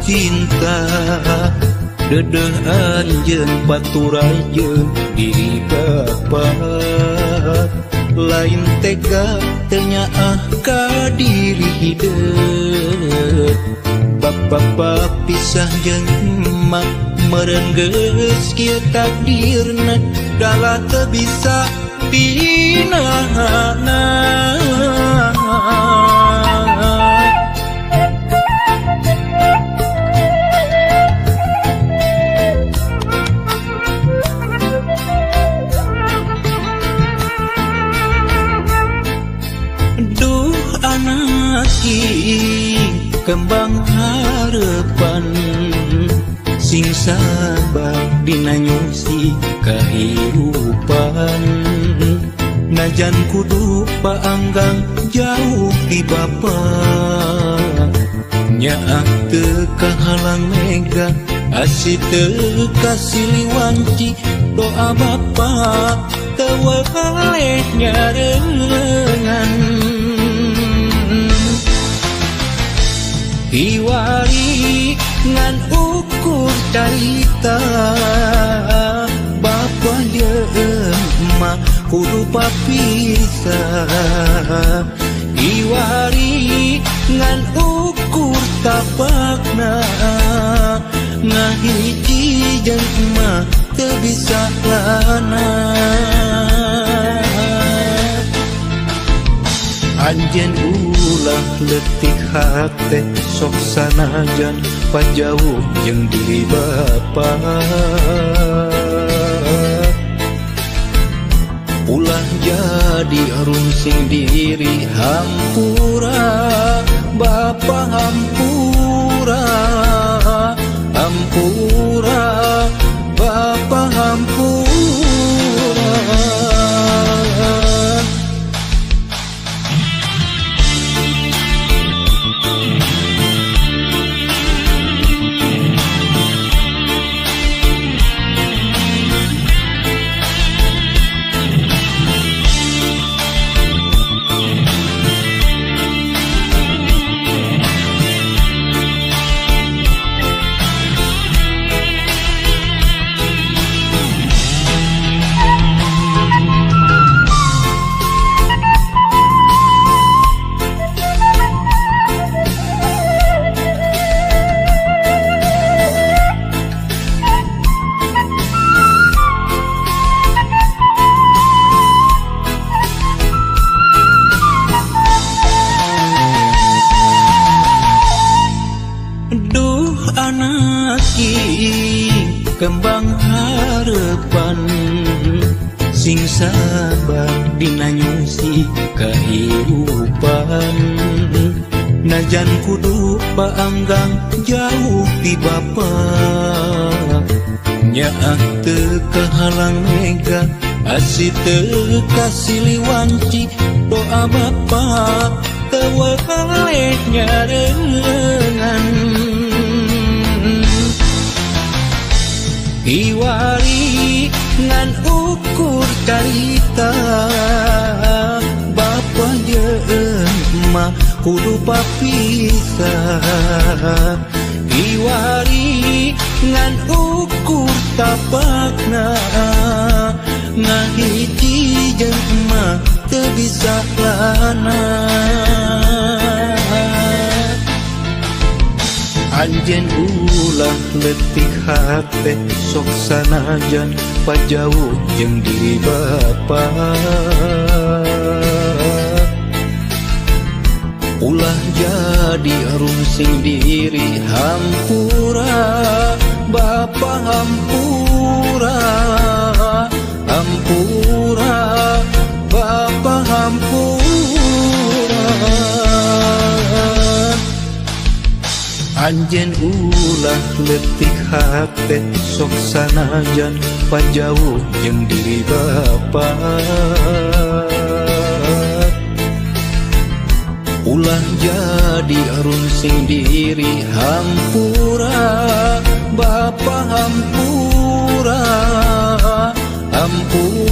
cinta dedeh anjeun baturai jeung diri bapa lain tega tenyaah ka diri hideuk bapa pisah jeung emak meureun geus kieu takdirna dalah teu bisa dinahanna. Kembang harapan sing sabar dina nyusi kahirupan najan kudu paanggang jauh di bapa nyaah teu kahalang mega asih teu kasiliwanci doa bapa teu wae nyareungan hiwari ngan ukur carita bapa jeung emak kudu papisah hiwari ngan ukur tapakna ngahiji jeung emak teu bisa lana anjeun ulah leutik hate sok sanajan pajauh jeung diri bapa ulah jadi runsing diri hampura bapa hampura hampura bapa hampura. tembang harapan sing sabar dina nyusi kehidupan najan kudu paanggang jauh ti bapa nyaah teu kehalang mega asih teu kasiliwanci doa bapa teu wae nyarengan iwari ngan ukur carita bapa jeung emak kudu papisah iwari ngan ukur tapakna ngahiji jeung emak teu bisa lana anjeun ulah letih hate sok sanajan pajauh jeung diri bapa ulah jadi rungsing diri hampura bapa hampura hampura bapa hampura anjeun ulah letih hate sok sanajan pajauh jeung diri bapa ulah jadi rungsing diri hampura bapa hampura hampura